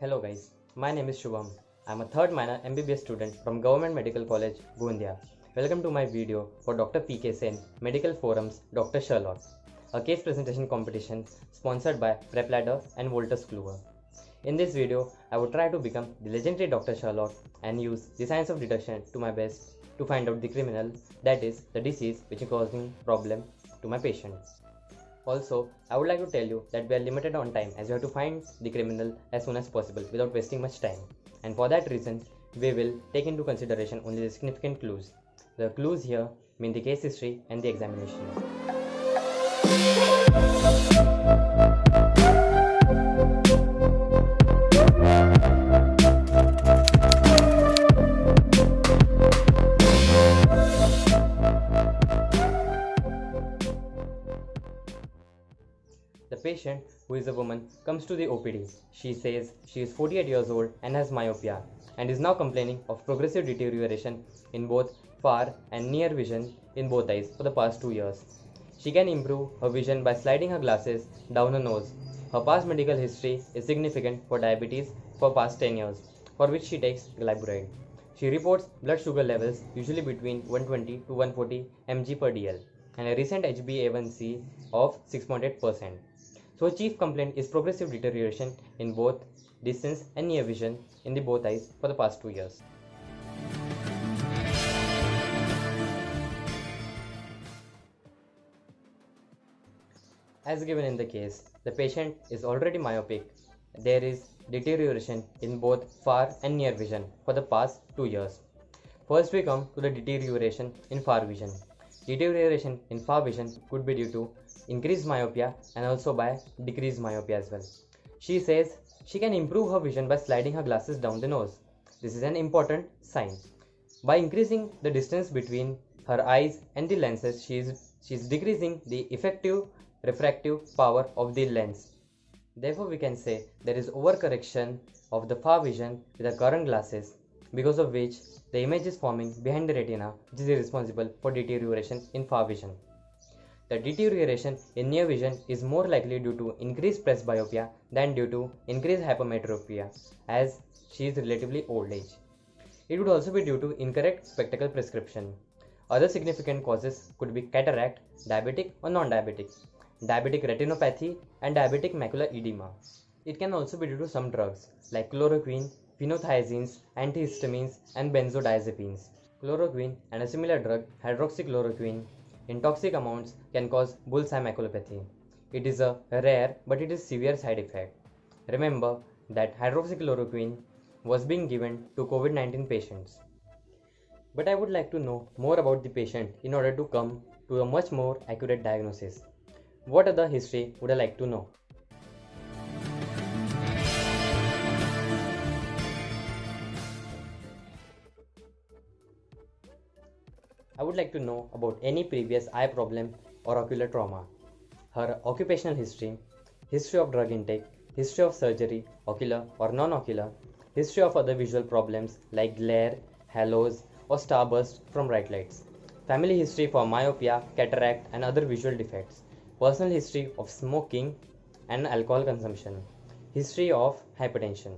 Hello guys, my name is Shubham. I'm a third minor MBBS student from Government Medical College, Gondia. Welcome to my video for Dr. PK Sen, Medical Forums, Dr. Sherlock, a case presentation competition sponsored by PrepLadder and Wolters Kluwer. In this video, I would try to become the legendary Dr. Sherlock and use the science of deduction to my best to find out the criminal, that is, the disease which is causing problem to my patient. Also, I would like to tell you that we are limited on time as we have to find the criminal as soon as possible without wasting much time. And for that reason, we will take into consideration only the significant clues. The clues here mean the case history and the examination. The patient, who is a woman, comes to the OPD. She says she is 48 years old and has myopia and is now complaining of progressive deterioration in both far and near vision in both eyes for the past 2 years. She can improve her vision by sliding her glasses down her nose. Her past medical history is significant for diabetes for past 10 years, for which she takes glyburide. She reports blood sugar levels usually between 120 to 140 mg per dl and a recent HbA1c of 6.8%. So chief complaint is progressive deterioration in both distance and near vision in the both eyes for the past 2 years. As given in the case, the patient is already myopic. There is deterioration in both far and near vision for the past 2 years. First we come to the deterioration in far vision. Deterioration in far vision could be due to increased myopia and also by decreased myopia as well. She says she can improve her vision by sliding her glasses down the nose. This is an important sign. By increasing the distance between her eyes and the lenses, she is decreasing the effective refractive power of the lens. Therefore, we can say there is overcorrection of the far vision with the current glasses, because of which the image is forming behind the retina, which is responsible for deterioration in far vision. The deterioration in near vision is more likely due to increased presbyopia than due to increased hypermetropia, as she is relatively old age. It would also be due to incorrect spectacle prescription. Other significant causes could be cataract, diabetic or non-diabetic, diabetic retinopathy and diabetic macular edema. It can also be due to some drugs like chloroquine, phenothiazines, antihistamines and benzodiazepines. Chloroquine and a similar drug, hydroxychloroquine, in toxic amounts can cause bullseye maculopathy. It is a rare but it is severe side effect. Remember that hydroxychloroquine was being given to COVID-19 patients. But I would like to know more about the patient in order to come to a much more accurate diagnosis. What other history would I like to know? I would like to know about any previous eye problem or ocular trauma, her occupational history, history of drug intake, history of surgery, ocular or non-ocular, history of other visual problems like glare, halos or starburst from bright lights, family history for myopia, cataract and other visual defects, personal history of smoking and alcohol consumption, history of hypertension.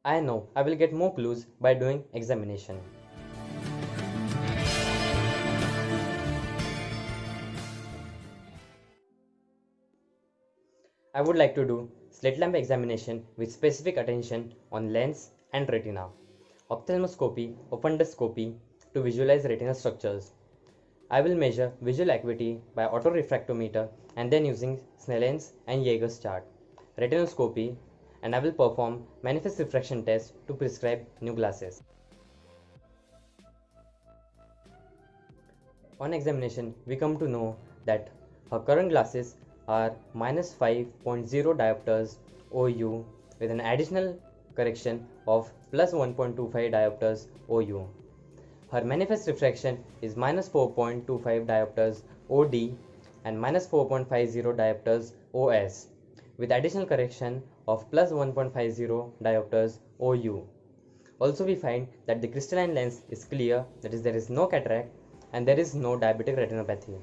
I know I will get more clues by doing examination. I would like to do slit lamp examination with specific attention on lens and retina, ophthalmoscopy or funduscopy to visualize retina structures. I will measure visual acuity by autorefractometer and then using Snellen's and Jaeger's chart, retinoscopy, and I will perform manifest refraction test to prescribe new glasses. On examination, we come to know that her current glasses are -5.0 diopters OU with an additional correction of +1.25 diopters OU. Her manifest refraction is -4.25 diopters OD and -4.50 diopters OS with additional correction of +1.50 diopters OU. Also, we find that the crystalline lens is clear, that is, there is no cataract and there is no diabetic retinopathy.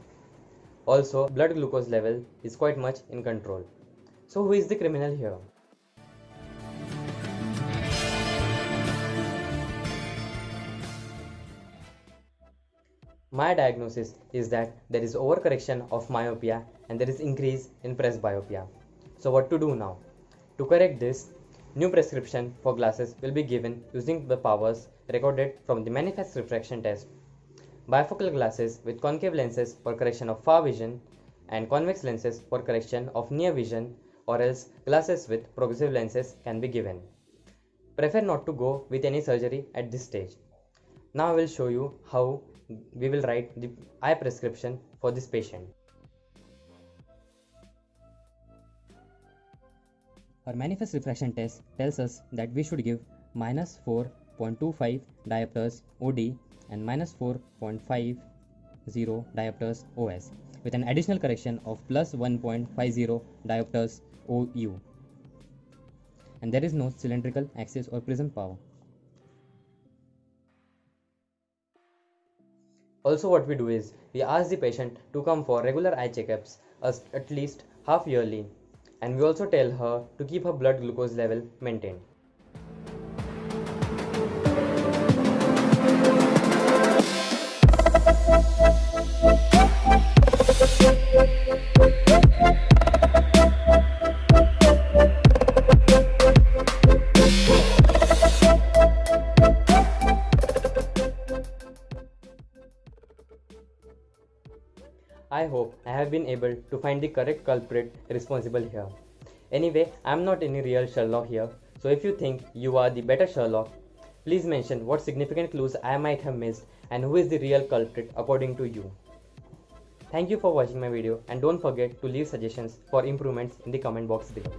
Also, blood glucose level is quite much in control. So who is the criminal here? My diagnosis is that there is overcorrection of myopia and there is increase in presbyopia. So what to do now? To correct this, new prescription for glasses will be given using the powers recorded from the manifest refraction test. Bifocal glasses with concave lenses for correction of far vision and convex lenses for correction of near vision, or else glasses with progressive lenses can be given. Prefer not to go with any surgery at this stage. Now I will show you how we will write the eye prescription for this patient. Our manifest refraction test tells us that we should give minus 4.25 diopters OD and minus 4.50 diopters OS with an additional correction of plus 1.50 diopters OU, and there is no cylindrical axis or prism power. Also what we do is we ask the patient to come for regular eye checkups at least half yearly, and we also tell her to keep her blood glucose level maintained. I hope I have been able to find the correct culprit responsible here. Anyway, I am not any real Sherlock here, so if you think you are the better Sherlock, please mention what significant clues I might have missed and who is the real culprit according to you. Thank you for watching my video, and don't forget to leave suggestions for improvements in the comment box below.